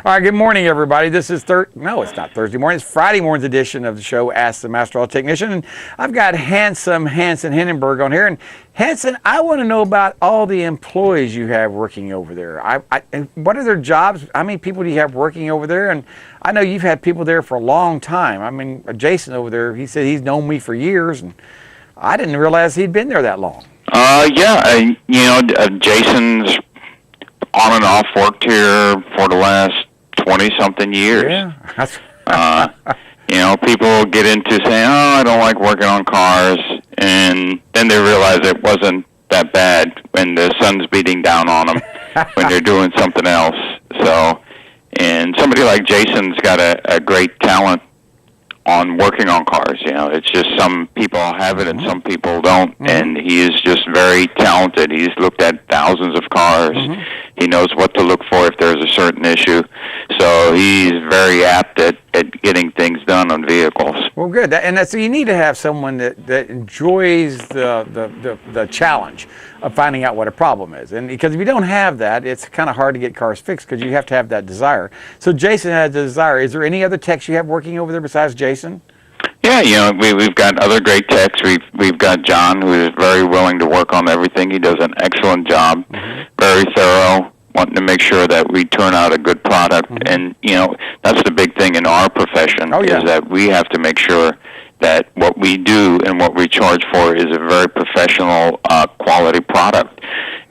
All right, good morning, everybody. This is no, it's not Thursday morning. It's Friday morning's edition of the show, Ask the Master Auto Technician. And I've got Hansson Hindenburg on here. And Hansson, I want to know about all the employees you have working over there. What are their jobs? How many people do you have working over there? And I know you've had people there for a long time. I mean, Jason over there, he said he's known me for years, and I didn't realize he'd been there that long. Jason's on and off worked here for the last 20-something years. Yeah. People get into saying, oh, I don't like working on cars, and then they realize it wasn't that bad when the sun's beating down on them when they're doing something else. So, and somebody like Jason's got a great talent on working on cars. It's just some people have it and some people don't, and he is just very talented. He's looked at thousands of cars. He knows what to look for if there's a certain issue. So he's very apt at getting things done on vehicles. Well, good. So you need to have someone that enjoys the challenge of finding out what a problem is. And because if you don't have that, it's kind of hard to get cars fixed because you have to have that desire. So Jason has the desire. Is there any other techs you have working over there besides Jason? Yeah, we've got other great techs. We've got John, who is very willing to work on everything. He does an excellent job, very thorough, wanting to make sure that we turn out a good product. And, that's the big thing in our profession, is that we have to make sure that what we do and what we charge for is a very professional, quality product.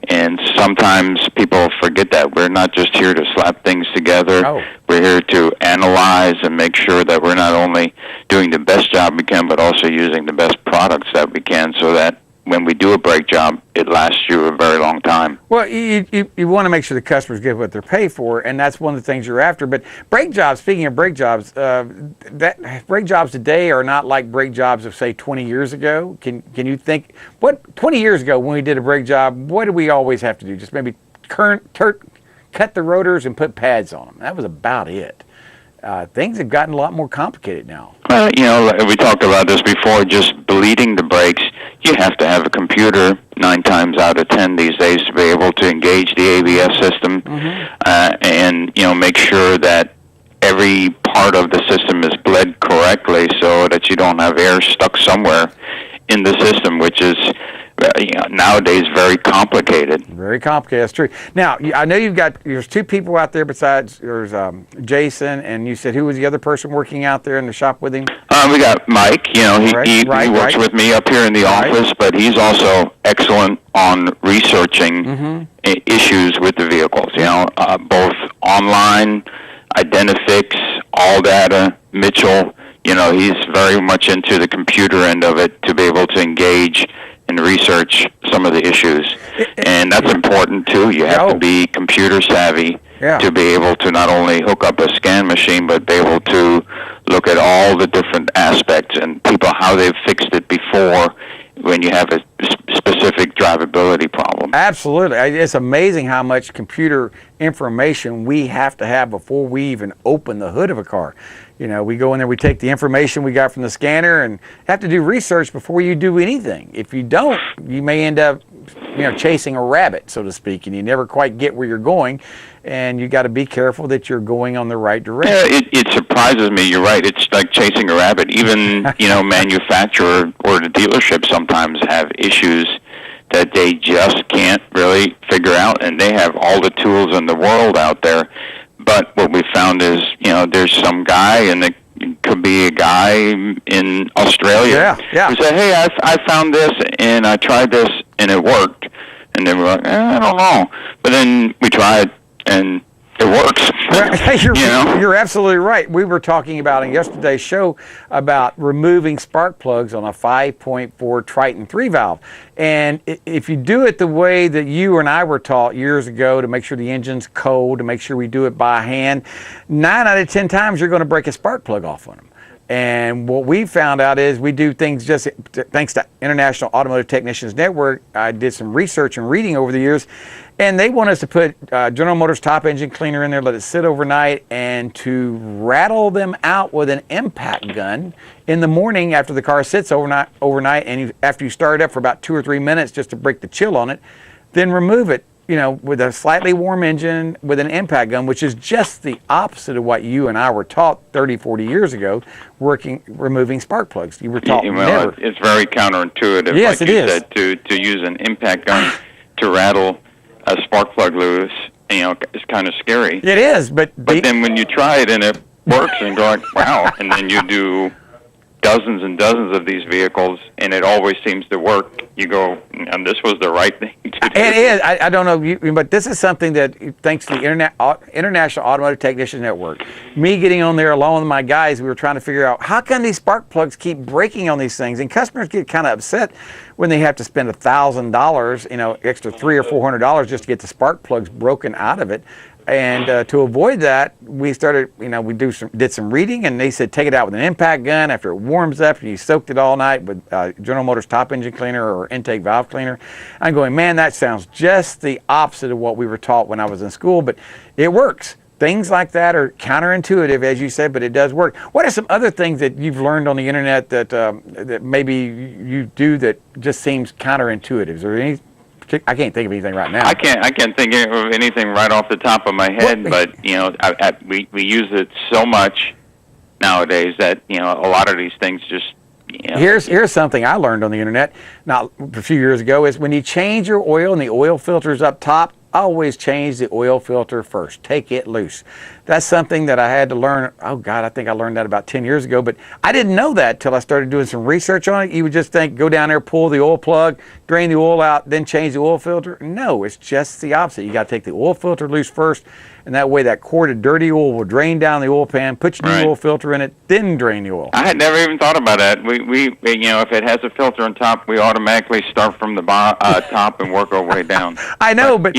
And sometimes people forget that. We're not just here to slap things together. Oh. We're here to analyze and make sure that we're not only doing the best job we can, but also using the best products that we can, so that when we do a brake job, it lasts you a very long time. Well, you want to make sure the customers get what they're paid for, and that's one of the things you're after. But brake jobs, speaking of brake jobs, brake jobs today are not like brake jobs of, say, 20 years ago. Can you think, 20 years ago when we did a brake job, what did we always have to do? Just maybe cut the rotors and put pads on them. That was about it. Things have gotten a lot more complicated now. We talked about this before, just bleeding the brakes. You have to have a computer 9 times out of 10 these days to be able to engage the ABS system and, make sure that every part of the system is bled correctly so that you don't have air stuck somewhere in the system, which is nowadays very complicated. Very complicated, that's true. Now, I know there's 2 people out there besides, there's Jason, and you said who was the other person working out there in the shop with him? We got Mike. He works with me up here in the office, but he's also excellent on researching issues with the vehicles, both online, Identifix, AllData, Mitchell. He's very much into the computer end of it to be able to engage and research some of the issues. And that's important too. You have to be computer savvy to be able to not only hook up a scan machine, but be able to look at all the different aspects and how they've fixed it before when you have a specific drivability problem. Absolutely. It's amazing how much computer information we have to have before we even open the hood of a car. We go in there, we take the information we got from the scanner and have to do research before you do anything. If you don't, you may end up, chasing a rabbit, so to speak, and you never quite get where you're going. And you got to be careful that you're going on the right direction. Yeah, it surprises me. You're right. It's like chasing a rabbit. Even, manufacturer or the dealership sometimes have issues that they just can't really figure out, and they have all the tools in the world out there. But what we found is, there's some guy, and it could be a guy in Australia who said, hey, I found this, and I tried this, and it worked. And they were like, I don't know. But then we tried, and it works. You're absolutely right. We were talking about in yesterday's show about removing spark plugs on a 5.4 Triton 3 valve. And if you do it the way that you and I were taught years ago, to make sure the engine's cold, to make sure we do it by hand, 9 out of 10 times you're going to break a spark plug off on them. And what we found out is we do things just thanks to International Automotive Technicians Network. I did some research and reading over the years, and they want us to put General Motors top engine cleaner in there, let it sit overnight, and to rattle them out with an impact gun in the morning after the car sits overnight, and after you start it up for about 2 or 3 minutes just to break the chill on it, then remove it. with a slightly warm engine with an impact gun, which is just the opposite of what you and I were taught 30, 40 years ago, removing spark plugs. You were taught never. It's very counterintuitive, yes, like you said, to use an impact gun to rattle a spark plug loose. It's kind of scary. It is, but then when you try it and it works and go like, wow, and then you do dozens and dozens of these vehicles, and it always seems to work. You go, and this was the right thing to do. It is. I don't know, but this is something that, thanks to the International Automotive Technicians Network, me getting on there along with my guys, we were trying to figure out how come these spark plugs keep breaking on these things, and customers get kind of upset when they have to spend $1,000, extra $300 or $400 just to get the spark plugs broken out of it. And to avoid that, we started, we did some reading, and they said take it out with an impact gun after it warms up, and you soaked it all night with General Motors top engine cleaner or intake valve cleaner. I'm going, man, that sounds just the opposite of what we were taught when I was in school, but it works. Things like that are counterintuitive, as you said, but it does work. What are some other things that you've learned on the internet that maybe you do that just seems counterintuitive? Is there any? I can't think of anything right now. I can't think of anything right off the top of my head, but we use it so much nowadays that a lot of these things just. Here's something I learned on the internet not a few years ago is when you change your oil and the oil filter's up top, always change the oil filter first. Take it loose. That's something that I had to learn. Oh God, I think I learned that about 10 years ago, but I didn't know that till I started doing some research on it. You would just think, go down there, pull the oil plug, drain the oil out, then change the oil filter. No, it's just the opposite. You got to take the oil filter loose first, and that way that quart of dirty oil will drain down the oil pan, put your new oil filter in it, then drain the oil. I had never even thought about that. We if it has a filter on top, we automatically start from the top and work our way down. I know, but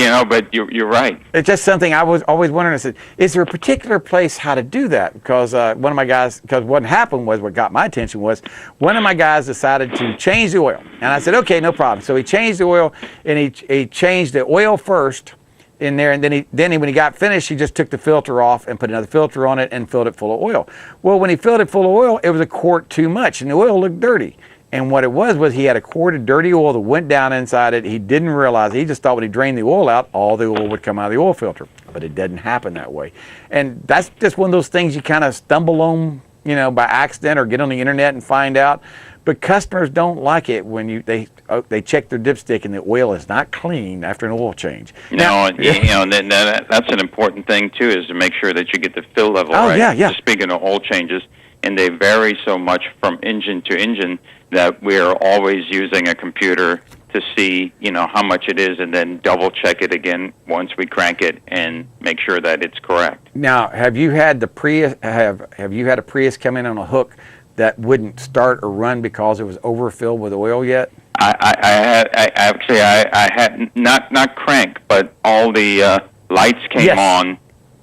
you're right. It's just something I was always wondering. I said, is there a particular place how to do that? Because one of my guys, because what happened was, what got my attention was, one of my guys decided to change the oil, and I said, okay, no problem. So he changed the oil, and he changed the oil first in there, and then when he got finished, he just took the filter off and put another filter on it and filled it full of oil. Well, when he filled it full of oil, it was a quart too much, and the oil looked dirty. And what it was he had a quart of dirty oil that went down inside it. He didn't realize. He just thought when he drained the oil out, all the oil would come out of the oil filter. But it didn't happen that way. And that's just one of those things you kind of stumble on, by accident or get on the internet and find out. But customers don't like it when they check their dipstick and the oil is not clean after an oil change. That's an important thing too, is to make sure that you get the fill level right. Yeah. So speaking of oil changes, and they vary so much from engine to engine that we're always using a computer to see, how much it is, and then double check it again once we crank it and make sure that it's correct. Now, have you had the Prius? Have you had a Prius come in on a hook that wouldn't start or run because it was overfilled with oil yet? I had not crank, but all the lights came on,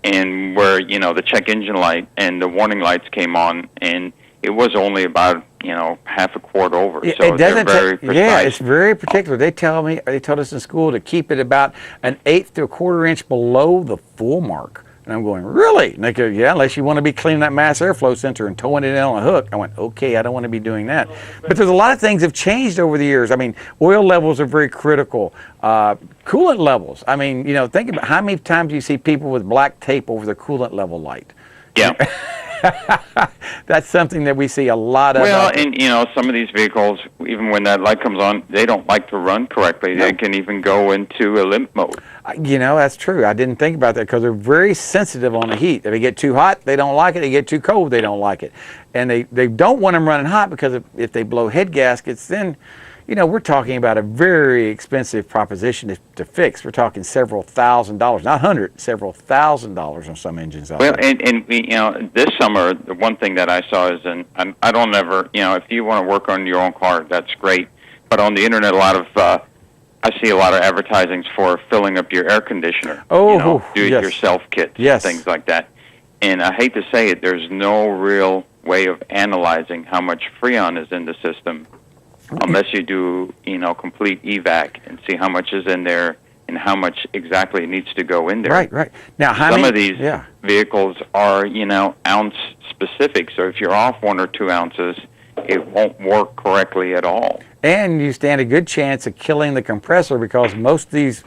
and where the check engine light and the warning lights came on, and it was only about half a quart over. So they're very precise. Yeah, it's very particular. They told us in school to keep it about an eighth to a quarter inch below the full mark. And I'm going, really? And they go, yeah, unless you want to be cleaning that mass airflow sensor and towing it in on a hook. I went, okay, I don't want to be doing that. But there's a lot of things have changed over the years. I mean, oil levels are very critical. Coolant levels. I mean, think about how many times you see people with black tape over their coolant level light. Yeah. That's something that we see a lot of. Well, and some of these vehicles, even when that light comes on, they don't like to run correctly. No. They can even go into a limp mode. That's true. I didn't think about that because they're very sensitive on the heat. If they get too hot, they don't like it. They get too cold, they don't like it. And they don't want them running hot because if they blow head gaskets, then we're talking about a very expensive proposition to fix. We're talking several $1,000s, not hundreds, several $1,000s on some engines out there. Well, and this summer, the one thing that I saw is, and I don't ever, if you want to work on your own car, that's great. But on the internet, I see a lot of advertisings for filling up your air conditioner. Do-it-yourself kits, things like that. And I hate to say it, there's no real way of analyzing how much Freon is in the system, unless you do, complete evac and see how much is in there and how much exactly needs to go in there. Right. Now, some of these vehicles are, ounce specific. So if you're off 1 or 2 ounces, it won't work correctly at all. And you stand a good chance of killing the compressor, because most of these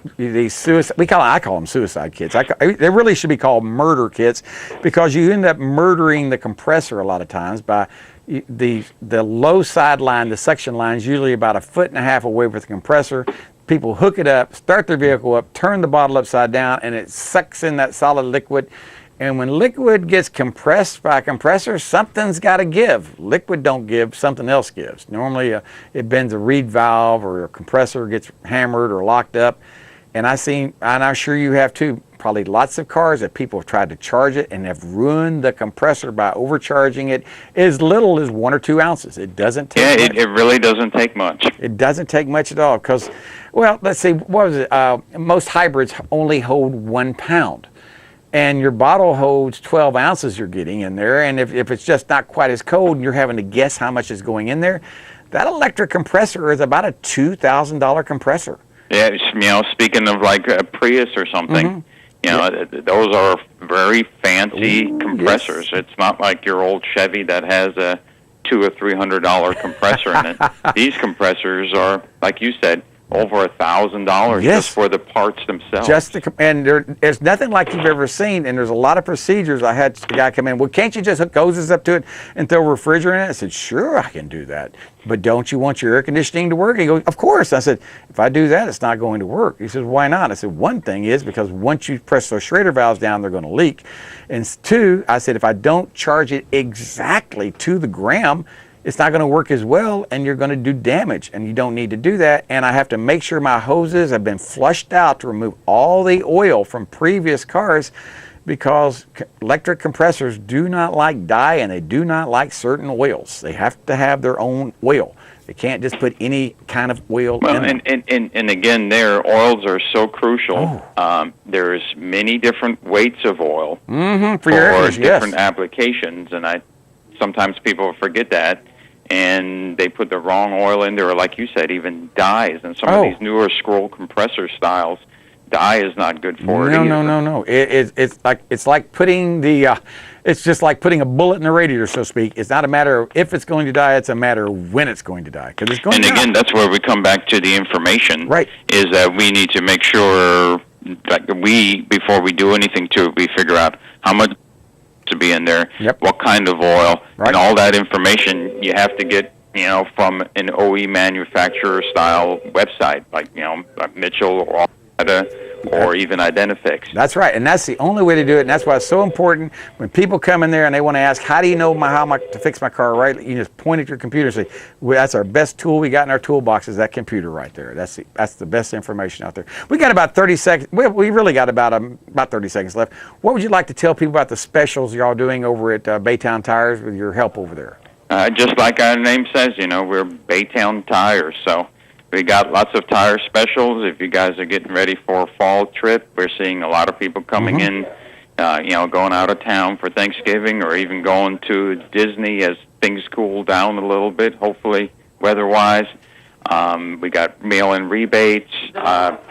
suicide, I call them suicide kits. They really should be called murder kits, because you end up murdering the compressor a lot of times by the low side line. The suction line is usually about 1.5 feet away with the compressor. People hook it up, start their vehicle up, turn the bottle upside down, and it sucks in that solid liquid. And when liquid gets compressed by a compressor, something's got to give. Liquid don't give, something else gives. Normally it bends a reed valve, or a compressor gets hammered or locked up. And I'm sure you have too, probably lots of cars that people have tried to charge it and have ruined the compressor by overcharging it as little as 1 or 2 ounces. It doesn't take much. It really doesn't take much. It doesn't take much at all, because, well, let's see, what was it? Most hybrids only hold 1 pound. And your bottle holds 12 ounces you're getting in there. And if it's just not quite as cold and you're having to guess how much is going in there, that electric compressor is about a $2,000 compressor. Yeah, speaking of like a Prius or something, those are very fancy compressors. Yes. It's not like your old Chevy that has a $200 or $300 compressor in it. These compressors are, like you said, over $1,000 just for the parts themselves. And there's nothing like you've ever seen, and there's a lot of procedures. I had a guy come in, well, can't you just hook hoses up to it and throw refrigerant in it? I said, sure, I can do that. But don't you want your air conditioning to work? He goes, of course. I said, if I do that, it's not going to work. He says, why not? I said, one thing is because once you press those Schrader valves down, they're going to leak. And 2, I said, if I don't charge it exactly to the gram, it's not going to work as well, and you're going to do damage, and you don't need to do that. And I have to make sure my hoses have been flushed out to remove all the oil from previous cars, because electric compressors do not like dye, and they do not like certain oils. They have to have their own oil. They can't just put any kind of oil in them. And again, their oils are so crucial. There's many different weights of oil for different applications, and sometimes people forget that. And they put the wrong oil in there, or like you said, even dyes. And some of these newer scroll compressor styles, dye is not good for it either. No. It's like putting it's just like putting a bullet in the radiator, so to speak. It's not a matter of if it's going to die; it's a matter of when it's going to die. Because it's going. And again, that's where we come back to the information. Right. Is that we need to make sure that before we do anything to it, we figure out how much to be in there, what kind of oil, and all that information you have to get, from an OE manufacturer style website, like, Mitchell or even Identifix. That's right, and that's the only way to do it, and that's why it's so important when people come in there and they want to ask, how do you know how to fix my car right? You just point at your computer and say, well, that's our best tool we got in our toolbox, is that computer right there. That's the best information out there. We got about 30 seconds. We really got about 30 seconds left. What would you like to tell people about the specials you're all doing over at Baytown Tires with your help over there? Just like our name says, we're Baytown Tires, so we got lots of tire specials. If you guys are getting ready for a fall trip, we're seeing a lot of people coming in, going out of town for Thanksgiving, or even going to Disney as things cool down a little bit, hopefully weather-wise. We got mail-in rebates,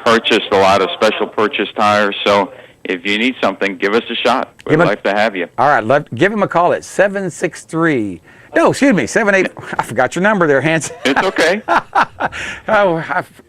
purchased a lot of special purchase tires. So if you need something, give us a shot. We'd like to have you. All right, give him a call at 78. I forgot your number there, Hansson. It's okay.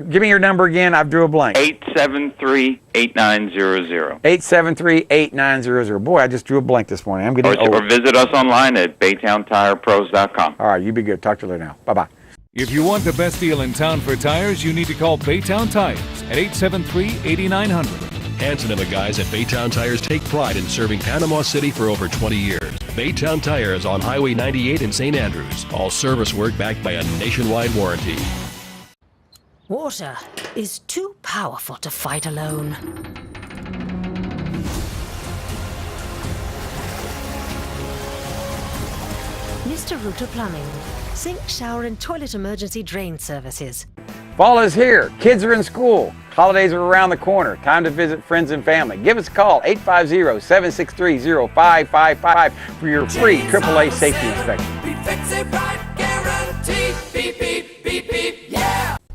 Give me your number again. I drew a blank. 873-8900. 873-8900. Boy, I just drew a blank this morning. I'm getting old. Or visit us online at BaytownTirePros.com. All right, you be good. Talk to you later now. Bye-bye. If you want the best deal in town for tires, you need to call Baytown Tires at 873-8900. Hansson and the guys at Baytown Tires take pride in serving Panama City for over 20 years. Baytown Tires on Highway 98 in St. Andrews. All service work backed by a nationwide warranty. Water is too powerful to fight alone. Mr. Router Plumbing. Sink, shower, and toilet emergency drain services. Fall is here. Kids are in school. Holidays are around the corner. Time to visit friends and family. Give us a call, 850-763-0555 for your free AAA safety inspection.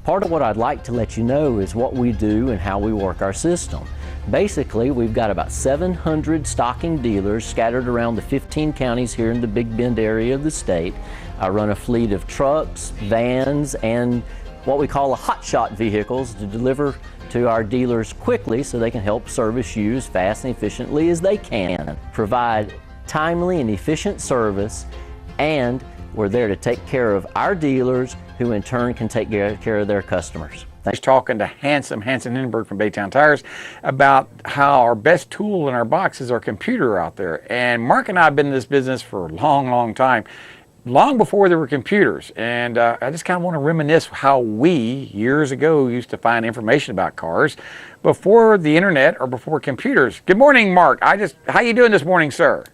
Part of what I'd like to let you know is what we do and how we work our system. Basically, we've got about 700 stocking dealers scattered around the 15 counties here in the Big Bend area of the state. I run a fleet of trucks, vans, and what we call hotshot vehicles to deliver to our dealers quickly so they can help service you as fast and efficiently as they can. Provide timely and efficient service, and we're there to take care of our dealers, who in turn can take care of their customers. Thanks. Talking to Hansson Hindenburg from Baytown Tires about how our best tool in our box is our computer out there. And Mark and I have been in this business for a long, long time, long before there were computers. And I just kind of want to reminisce how we, years ago, used to find information about cars before the internet or before computers. Good morning, Mark. How you doing this morning, sir?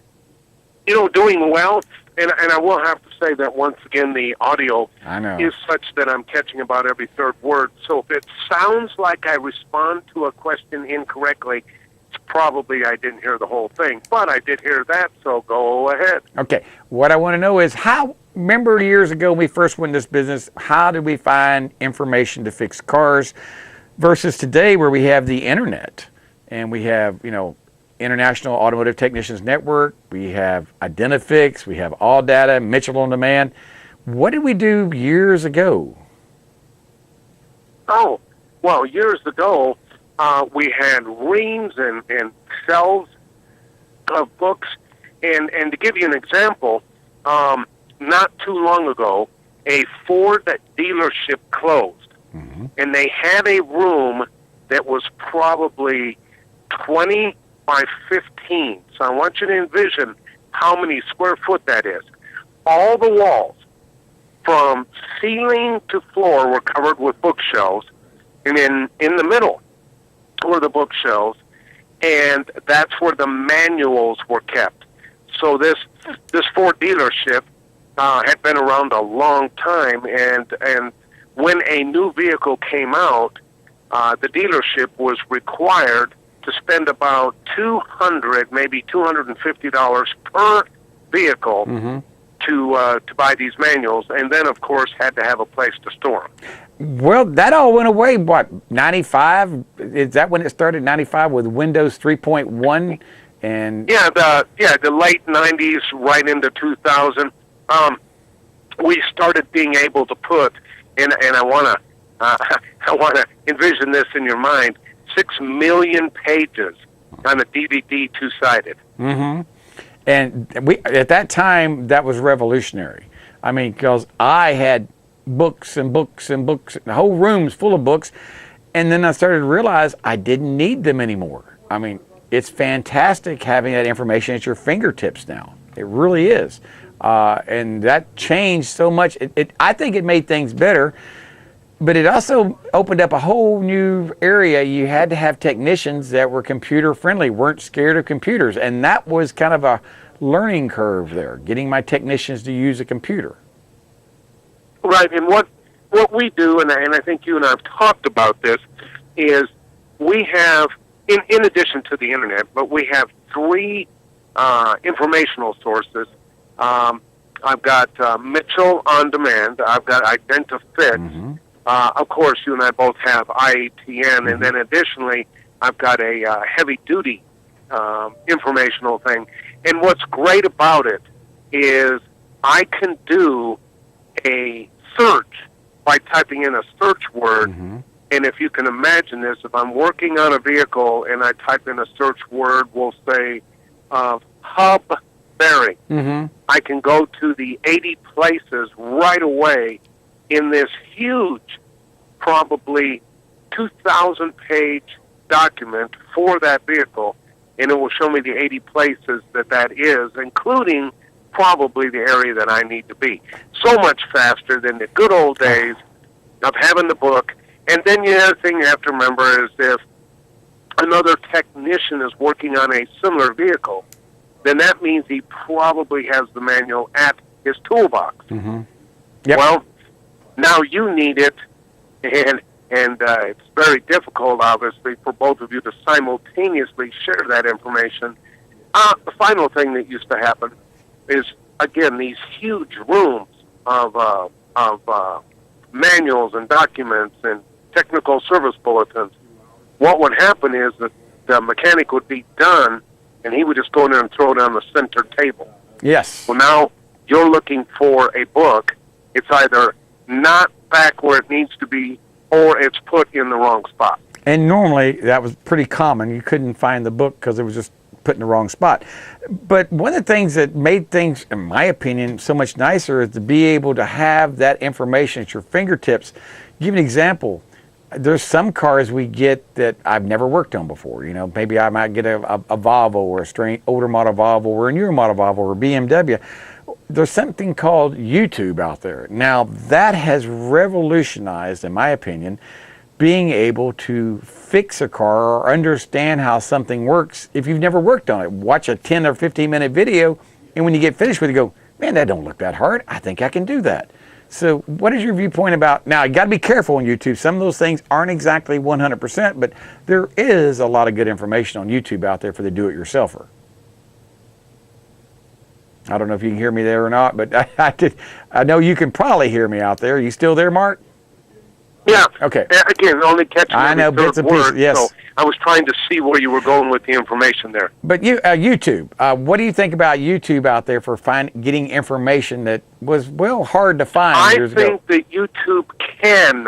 Doing well. And I will have to say that once again, the audio is such that I'm catching about every third word. So if it sounds like I respond to a question incorrectly, it's probably I didn't hear the whole thing. But I did hear that, so go ahead. Okay. What I want to know is remember years ago when we first went in this business, how did we find information to fix cars versus today where we have the internet and we have, International Automotive Technicians Network, we have Identifix, we have All Data, Mitchell on Demand. What did we do years ago? Oh, well, years ago, we had reams and shelves of books. And to give you an example, not too long ago, a Ford dealership closed. Mm-hmm. And they had a room that was probably 20 by 15. So I want you to envision how many square foot that is. All the walls, from ceiling to floor, were covered with bookshelves, and in the middle were the bookshelves, and that's where the manuals were kept. So this Ford dealership had been around a long time, and when a new vehicle came out, the dealership was required to spend about $200, maybe $250 per vehicle mm-hmm. to buy these manuals, and then of course had to have a place to store them. Well, that all went away. What, 95? Is that when it started? 95 with Windows 3.1 and the late 90s, right into 2000. We started being able to put, and I wanna envision this in your mind. 6 million pages on a DVD, two-sided. Mm-hmm. And at that time, that was revolutionary. I mean, because I had books and books and books, the whole room's full of books, and then I started to realize I didn't need them anymore. I mean, it's fantastic having that information at your fingertips now. It really is. And that changed so much. I think it made things better. But it also opened up a whole new area. You had to have technicians that were computer friendly, weren't scared of computers. And that was kind of a learning curve there, getting my technicians to use a computer. Right, and what we do, and I think you and I have talked about this, is we have, in addition to the internet, but we have 3 informational sources. I've got Mitchell on Demand, I've got Identifix, mm-hmm. Of course, you and I both have IATN, mm-hmm. and then additionally, I've got a heavy-duty informational thing. And what's great about it is I can do a search by typing in a search word, mm-hmm. and if you can imagine this, if I'm working on a vehicle and I type in a search word, we'll say hub bearing, mm-hmm. I can go to the 80 places right away in this huge, probably 2,000-page document for that vehicle, and it will show me the 80 places that is, including probably the area that I need to be. So much faster than the good old days of having the book. And then the other thing you have to remember is if another technician is working on a similar vehicle, then that means he probably has the manual at his toolbox. Mm-hmm. Yep. Well, now you need it, and it's very difficult, obviously, for both of you to simultaneously share that information. The final thing that used to happen is, again, these huge rooms of manuals and documents and technical service bulletins. What would happen is that the mechanic would be done, and he would just go in there and throw it on the center table. Yes. Well, now you're looking for a book. It's either not back where it needs to be, or it's put in the wrong spot. And normally that was pretty common. You couldn't find the book because it was just put in the wrong spot. But one of the things that made things, in my opinion, so much nicer is to be able to have that information at your fingertips. Give an example. There's some cars we get that I've never worked on before. You know, maybe I might get a Volvo or a older model Volvo or a newer model Volvo or BMW. There's something called YouTube out there. Now, that has revolutionized, in my opinion, being able to fix a car or understand how something works if you've never worked on it. Watch a 10 or 15-minute video, and when you get finished with it, go, man, that don't look that hard. I think I can do that. So what is your viewpoint about, now you got to be careful on YouTube. Some of those things aren't exactly 100%, but there is a lot of good information on YouTube out there for the do-it-yourselfer. I don't know if you can hear me there or not, but I know you can probably hear me out there. Are you still there, Mark? Yeah. Okay. Again, only catching I know bits and pieces. Yes. So I was trying to see where you were going with the information there. But YouTube, what do you think about YouTube out there for getting information that was hard to find years ago? I think that YouTube can,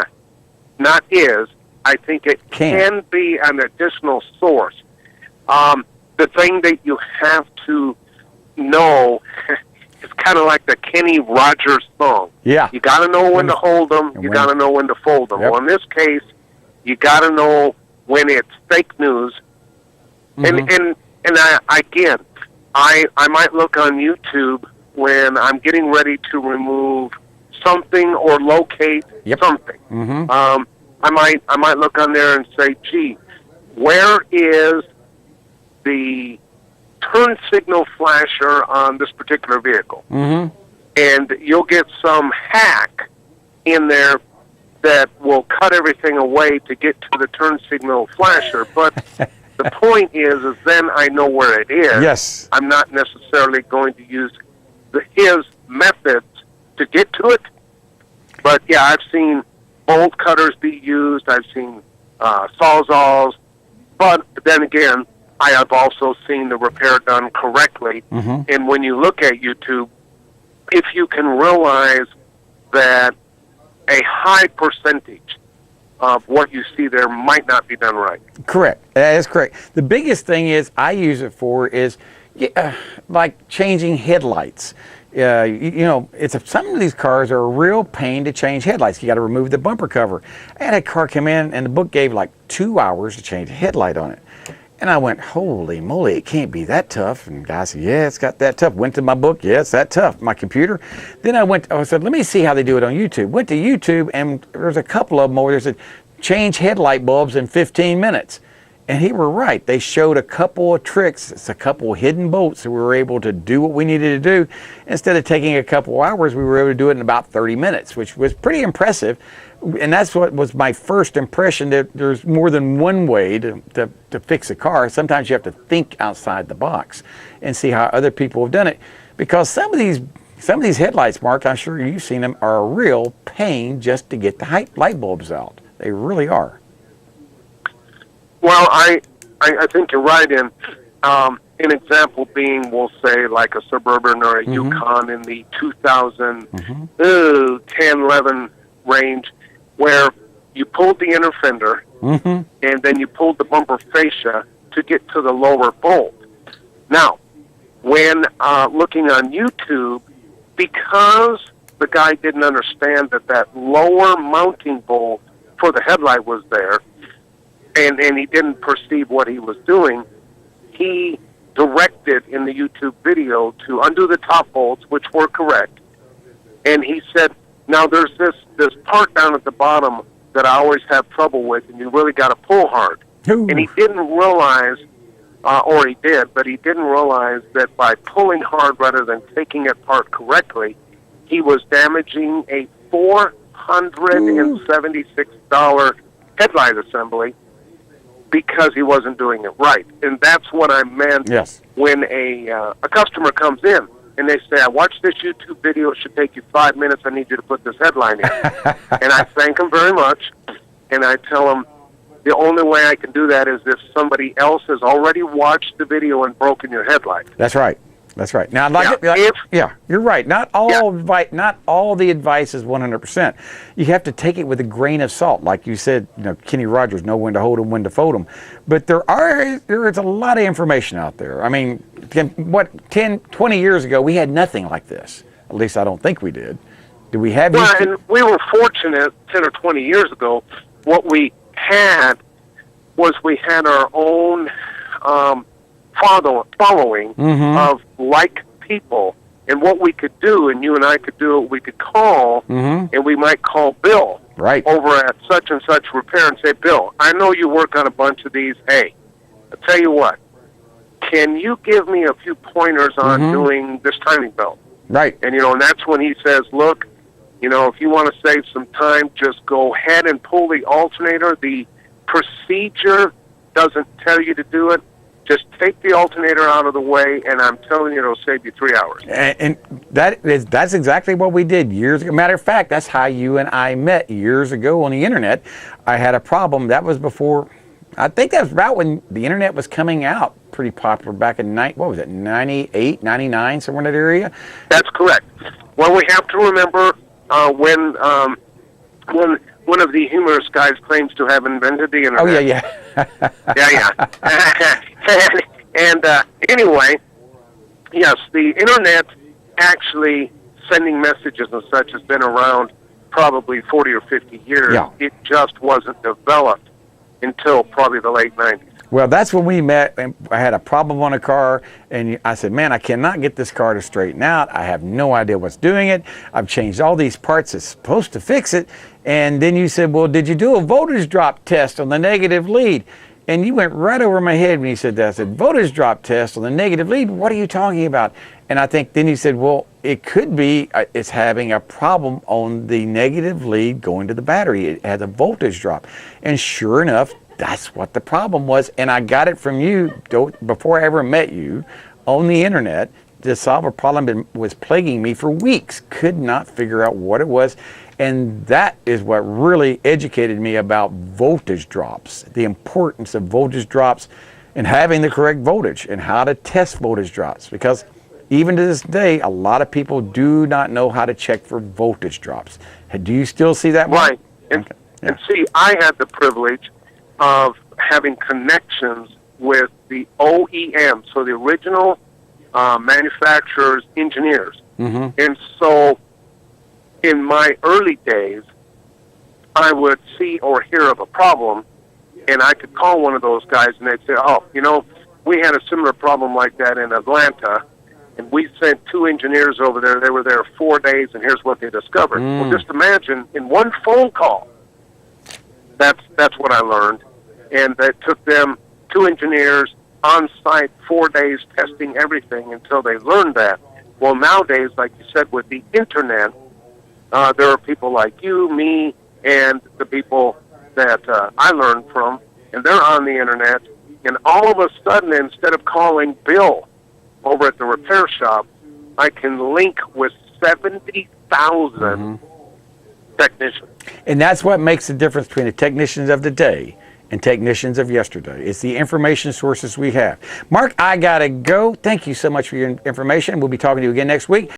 not is. I think it can be an additional source. The thing that you have to know. It's kind of like the Kenny Rogers song. Yeah. You got to know when to hold them. You got to know when to fold them. Yep. Well, in this case, you got to know when it's fake news. And again, I might look on YouTube when I'm getting ready to remove something or locate something. I might look on there and say, gee, where is the turn signal flasher on this particular vehicle? And you'll get some hack in there that will cut everything away to get to the turn signal flasher. But the point is then I know where it is. Yes. I'm not necessarily going to use his methods to get to it. But yeah, I've seen bolt cutters be used. I've seen sawzalls. But then again, I have also seen the repair done correctly. And when you look at YouTube, if you can realize that a high percentage of what you see there might not be done right. Correct. That is correct. The biggest thing I use it for is like changing headlights. Some of these cars are a real pain to change headlights. You got to remove the bumper cover. I had a car come in, and the book gave like 2 hours to change a headlight on it. And I went, holy moly, it can't be that tough. And the guy said, yeah, it's got that tough. Went to my book, yeah, it's that tough. My computer. Then I said, let me see how they do it on YouTube. Went to YouTube, and there's a couple of them over there that said, change headlight bulbs in 15 minutes. And he were right. They showed a couple of tricks. It's a couple of hidden bolts that we were able to do what we needed to do. Instead of taking a couple of hours, we were able to do it in about 30 minutes, which was pretty impressive. And that's what was my first impression, that there's more than one way to fix a car. Sometimes you have to think outside the box and see how other people have done it. Because some of these headlights, Mark, I'm sure you've seen them, are a real pain just to get the light bulbs out. They really are. Well, I think you're right in an example being, we'll say, like a Suburban or a Yukon in the 2010-11 range, where you pulled the inner fender and then you pulled the bumper fascia to get to the lower bolt. Now, when looking on YouTube, because the guy didn't understand that lower mounting bolt for the headlight was there, and he didn't perceive what he was doing, he directed in the YouTube video to undo the top bolts, which were correct. And he said, now there's this part down at the bottom that I always have trouble with, and you really got to pull hard. Ooh. And he didn't realize, or he did, but he didn't realize that by pulling hard rather than taking it apart correctly, he was damaging a $476 headlight assembly because he wasn't doing it right. And that's what I meant when a customer comes in and they say, I watched this YouTube video, it should take you 5 minutes, I need you to put this headline in. And I thank them very much, and I tell them, The only way I can do that is if somebody else has already watched the video and broken your headlight. That's right. That's right. Now, you're right. Not all the advice is 100%. You have to take it with a grain of salt, like you said. Kenny Rogers, know when to hold 'em, when to fold 'em. But there is a lot of information out there. I mean, 10, 20 years ago, we had nothing like this. At least I don't think we did. Did we have? Well, and we were fortunate 10 or 20 years ago. What we had was we had our own following of like people, and what we could do, and you and I could do it, we could call, and we might call Bill over at such and such repair and say, Bill, I know you work on a bunch of these. Hey, I'll tell you what, can you give me a few pointers on doing this timing belt? Right. And, and that's when he says, look, if you want to save some time, just go ahead and pull the alternator. The procedure doesn't tell you to do it. Just take the alternator out of the way, and I'm telling you, it'll save you 3 hours. And that's exactly what we did years ago. Matter of fact, that's how you and I met years ago on the internet. I had a problem. That was before, I think that was about when the internet was coming out, pretty popular back in 98, 99, somewhere in that area? That's correct. Well, we have to remember when one of the humorous guys claims to have invented the internet. Oh, yeah. And anyway, yes, the internet actually sending messages and such has been around probably 40 or 50 years. Yeah. It just wasn't developed until probably the late 90s. Well, that's when we met, and I had a problem on a car, and I said, man, I cannot get this car to straighten out. I have no idea what's doing it. I've changed all these parts that's supposed to fix it. And then you said, well, did you do a voltage drop test on the negative lead? And you went right over my head when you said that. I said, voltage drop test on the negative lead? What are you talking about? And I think then you said, well, it could be it's having a problem on the negative lead going to the battery. It has a voltage drop. And sure enough, that's what the problem was. And I got it from you before I ever met you on the internet to solve a problem that was plaguing me for weeks. Could not figure out what it was. And that is what really educated me about voltage drops, the importance of voltage drops and having the correct voltage and how to test voltage drops. Because even to this day, a lot of people do not know how to check for voltage drops. Do you still see that? Right. And see, I had the privilege of having connections with the OEM, so the original manufacturer's engineers. And so in my early days, I would see or hear of a problem, and I could call one of those guys, and they'd say, oh, we had a similar problem like that in Atlanta, and we sent 2 engineers over there. They were there 4 days, and here's what they discovered. Well, just imagine, in one phone call, that's what I learned. And it took them 2 engineers on site 4 days testing everything until they learned that. Well, nowadays, like you said, with the internet, there are people like you, me, and the people that I learned from, and they're on the internet. And all of a sudden, instead of calling Bill over at the repair shop, I can link with 70,000 technicians. And that's what makes the difference between the technicians of today and technicians of yesterday. It's the information sources we have. Mark, I gotta go. Thank you so much for your information. We'll be talking to you again next week.